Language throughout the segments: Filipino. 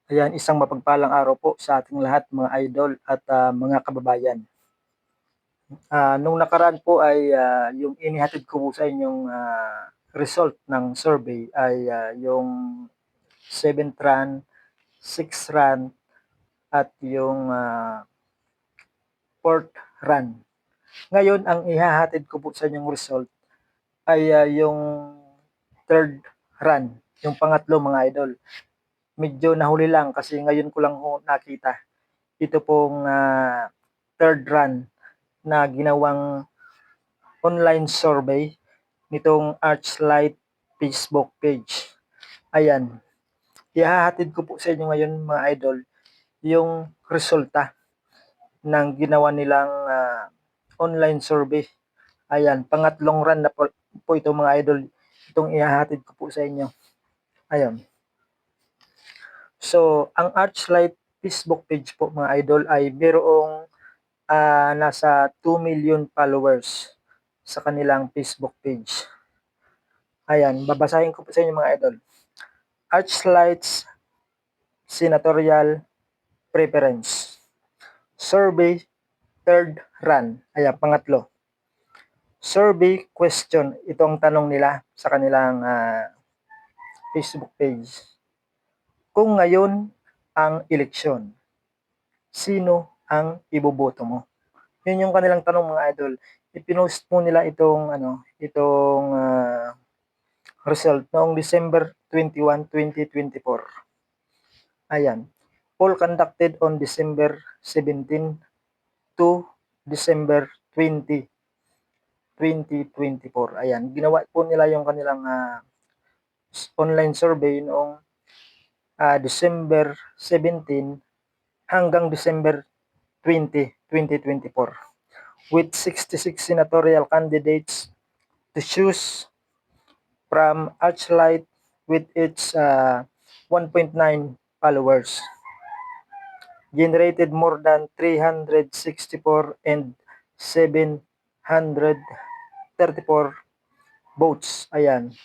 Ayan, isang mapagpalang araw po sa ating lahat mga idol at mga kababayan. Nung nakaraan po ay yung inihatid ko po sa inyong result ng survey ay yung 7th run, 6th run at yung 4th run. Ngayon, ang ihahatid ko po sa inyong result ay yung 3rd run, yung pangatlo mga idol. Medyo nahuli lang kasi ngayon ko lang ho nakita. Ito pong 3rd run na ginawang online survey nitong Archlight Facebook page. Ayan, ihahatid ko po sa inyo ngayon mga idol yung resulta ng ginawa nilang online survey. Ayan, pangatlong run na po ito mga idol, itong ihahatid ko po sa inyo. Ayan. So, ang Archlight Facebook page po mga idol ay mayroong nasa 2 million followers sa kanilang Facebook page. Ayan, babasahin ko po sa inyo mga idol. Archlight's Senatorial Preference Survey, 3rd run. Ayan, pangatlo. Survey question. Ito ang tanong nila sa kanilang Facebook page. Kung ngayon ang eleksyon, sino ang iboboto mo? Yun yung kanilang tanong mga idol. Ipinost po nila itong result noong December 21, 2024. Ayan. Poll conducted on December 17 to December 20, 2024. Ayan. Ginawa po nila yung kanilang online survey noong December 17 hanggang December 20, 2024 with 66 senatorial candidates to choose from Archlight with its 1.9 followers. Generated more than 364 and 734 votes. Ayan.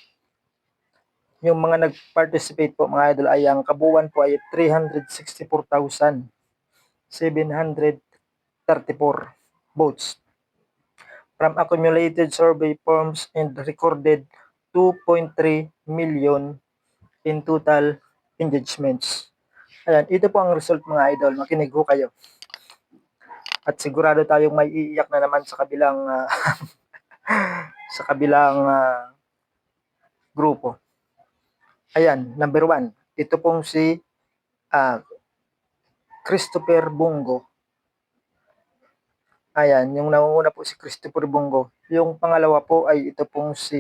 Yung mga nag-participate po mga idol ay ang kabuuan po ay 364,734 votes from accumulated survey forms and recorded 2.3 million in total engagements. Ayan, ito po ang result mga idol. Makinig ho kayo. At sigurado tayong may iiyak na naman sa kabilang sa kabilang grupo. Ayan, number 1. Ito pong si Christopher Bungo. Ayan, yung nangunguna po si Christopher Bungo. Yung pangalawa po ay ito pong si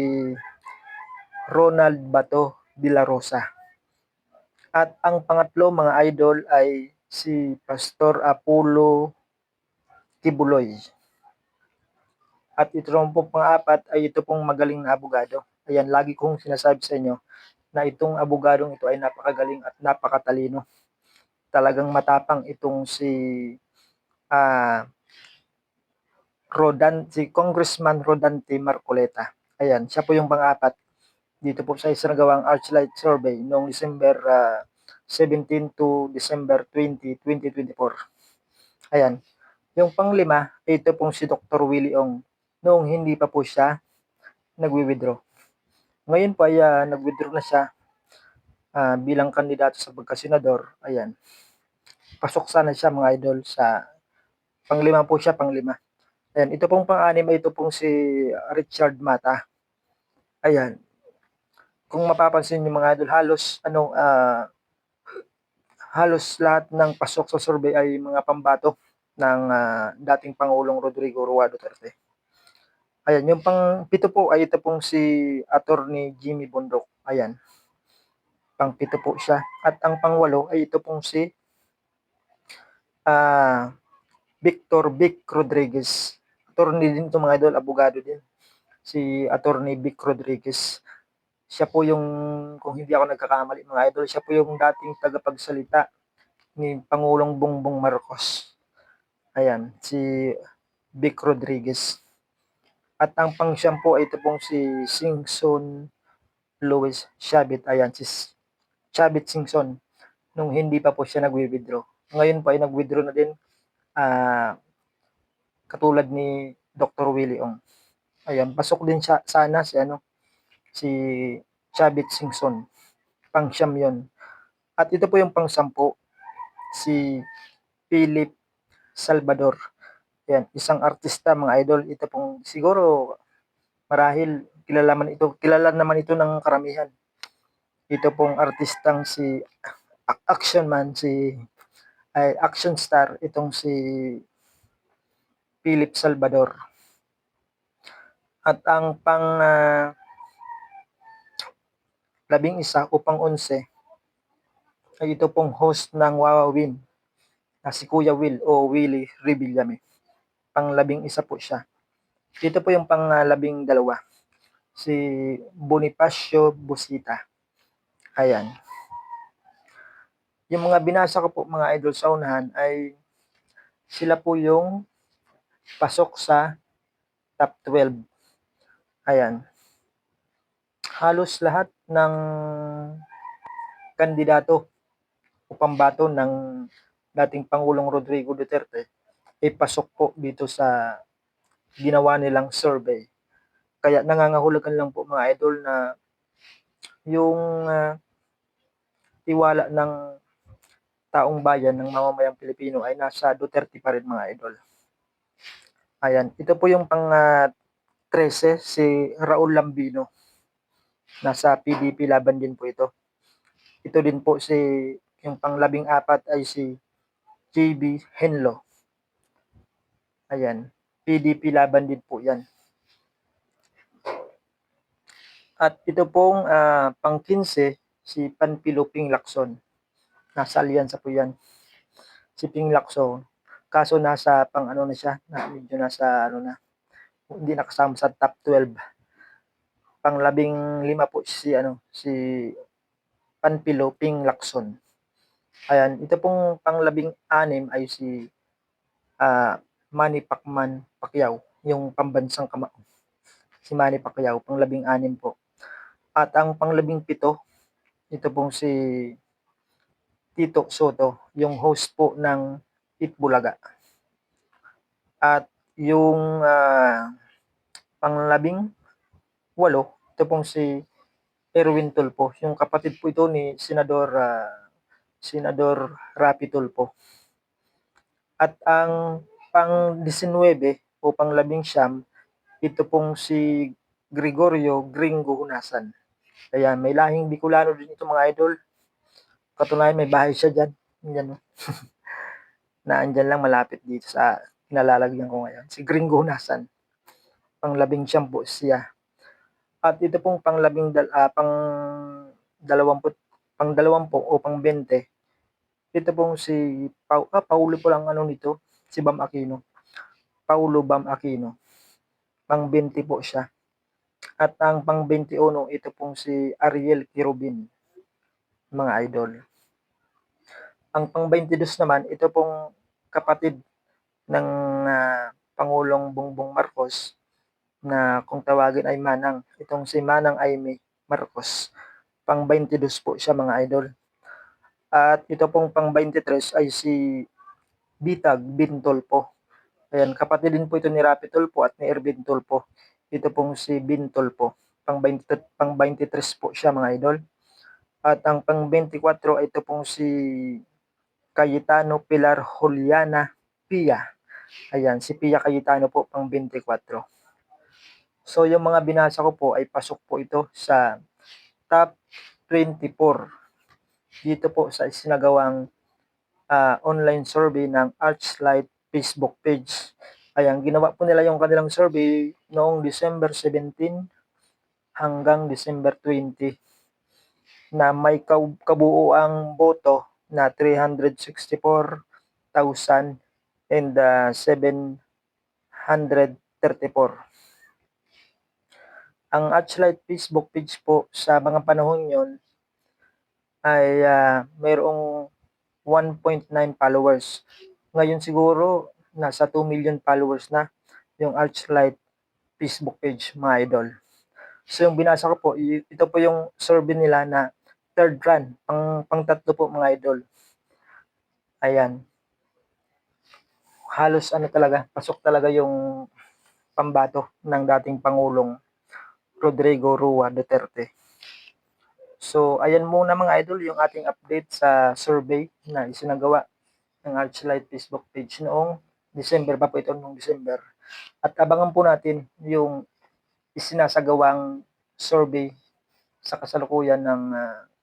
Ronald Bato de la Rosa. At ang pangatlo mga idol ay si Pastor Apollo Tibuloy. At ito rin po pang-apat ay ito pong magaling na abogado. Ayan, lagi kong sinasabi sa inyo na itong abogadong ito ay napakagaling at napakatalino. Talagang matapang itong si Congressman Rodante Marcoleta. Ayan, siya po yung pang-apat dito po sa isang gawang Archlight Survey noong December 17 to December 20, 2024. Ayan. Yung panglima, ito pong si Dr. Willie Ong noong hindi pa po siya nagwi-withdraw. Ngayon po ay nag-withdraw na siya bilang kandidato sa pagkasenador. Ayan. Pasok sana siya mga idol sa panglima po siya, panglima. Ayan, ito pong pang-anim ay ito pong si Richard Mata. Ayan. Kung mapapansin niyo mga idol, halos lahat ng pasok sa survey ay mga pambato ng dating Pangulong Rodrigo Roa Duterte. Ayan, yung pang-pito po ay ito pong si Attorney Jimmy Bondok. Ayan. Pang-pito po siya. At ang pang-walo ay ito pong si Victor Vic Rodriguez. Attorney din ito mga idol, abogado din. Si Attorney Vic Rodriguez. Siya po yung, kung hindi ako nagkakamali mga idol, siya po yung dating tagapagsalita ni Pangulong Bongbong Marcos. Ayan, si Vic Rodriguez. At ang pang-siyam po ay ito pong si Singson Louis Chavit. Ayan, si Chavit Singson. nung hindi pa po siya nagwi-withdraw. Ngayon po ay nag-withdraw na din, katulad ni Dr. Willie Ong. Ayan, pasok din siya sana si Chavit Singson, pang-siyam 'yun. At ito po yung pang-sampu, si Philip Salvador. Yan, isang artista mga idol. Ito pong siguro marahil kilala naman ito ng karamihan. Ito pong artistang si action man, action star itong si Philip Salvador. At ang labing isa o pang-11 ay ito pong host ng Wawawin na si Kuya Will o Willie Revillame. Pang-labing isa po siya. Dito po yung pang-labing dalawa, si Bonifacio Busita. Ayan. Yung mga binasa ko po mga idol sa unahan ay sila po yung pasok sa top 12. Ayan. Halos lahat ng kandidato o pambato ng dating Pangulong Rodrigo Duterte ay pasok po dito sa ginawa nilang survey. Kaya nangangahulugan lang po mga idol na yung tiwala ng taong bayan ng mamamayang Pilipino ay nasa Duterte pa rin mga idol. Ayan, ito po yung pang 13, si Raul Lambino. Nasa PDP laban din po ito. Ito din po yung pang 14 ay si JB Henlo. Ayan, PDP laban din po yan. At ito pong pang 15, si Panfilo Ping Lacson. Nasa alyansa po yan. Si Ping Lacson. Kaso nasa pang na siya, medyo nasa hindi nakasama sa top 12. Pang 15 po si Panfilo Ping Lacson. Ayan, ito pong pang 16 ay si Manny Pacquiao, yung pambansang kamao. Si Manny Pacquiao, pang 16 po. At ang pang 17, ito pong si Tito Soto, yung host po ng Itbulaga. At yung pang 18, ito pong si Erwin Tulfo, yung kapatid po ito ni Senador Rapi Tulfo. At ang pang 19 o pang 19, ito pong si Gregorio Gringo Hunasan. Kaya may lahing Bicolano din ito mga idol. Katunayan may bahay siya dyan. Yan, no? Na andyan lang malapit dito sa kinalalagyan ko ngayon. Si Gringo Hunasan. Pang 19 po siya. At ito pong pang 20 o pang 20. Ito pong si Paulo po lang nito, si Bam Aquino. Paulo Bam Aquino. Pang 20 po siya. At ang pang 21, ito pong si Ariel Kirubin, mga idol. Ang pang 22 naman, ito pong kapatid ng Pangulong Bongbong Marcos na kung tawagin ay Manang. Itong si Manang Aimee Marcos. Pang 22 po siya mga idol. At ito pong pang 23 ay si Bitag Bintolpo. Ayan, kapatid din po ito ni Rapi Tulfo at ni Ervin Tulfo. Ito pong si Bintolpo. Pang 23 po siya mga idol. At ang pang 24 ay ito pong si Cayetano Pilar Juliana Pia. Ayan, si Pia Cayetano po pang 24. So yung mga binasa ko po ay pasok po ito sa top 24 dito po sa isinagawang online survey ng Archlight Facebook page. Ayan, ginawa po nila yung kanilang survey noong December 17 hanggang December 20 na may kabuuang boto na 364,734. Ang Archlight Facebook page po sa mga panahon yon ay mayroong 1.9 followers. Ngayon siguro nasa 2 million followers na yung Archlight Facebook page mga idol. So yung binasa ko po, ito po yung survey nila na third run, pang-tatlo po mga idol. Ayan. Halos ano talaga, pasok talaga yung pambato ng dating Pangulong Rodrigo Roa Duterte. So, ayan muna mga idol yung ating update sa survey na isinagawa ng Archlight Facebook page noong December pa po ito, noong December. At abangan po natin yung isinasagawang survey sa kasalukuyan ng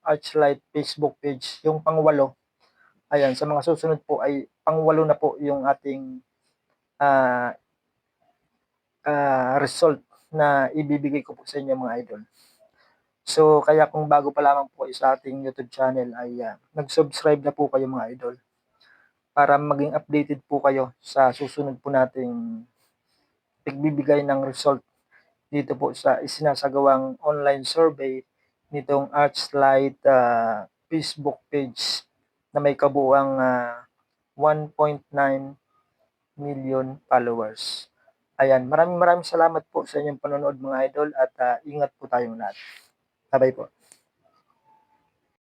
Archlight Facebook page, yung pangwalo. Ayan, sa mga susunod po ay pangwalo na po yung ating uh, result na ibibigay ko po sa inyo mga idol. So, kaya kung bago pa lamang po sa ating YouTube channel ay nag-subscribe na po kayo mga idol para maging updated po kayo sa susunod po nating pagbibigay ng result dito po sa isinasagawang online survey nitong Archlight Facebook page na may kabuuang 1.9 million followers. Ayan, maraming salamat po sa inyong panonood mga idol at ingat po tayong lahat. Bye-bye po.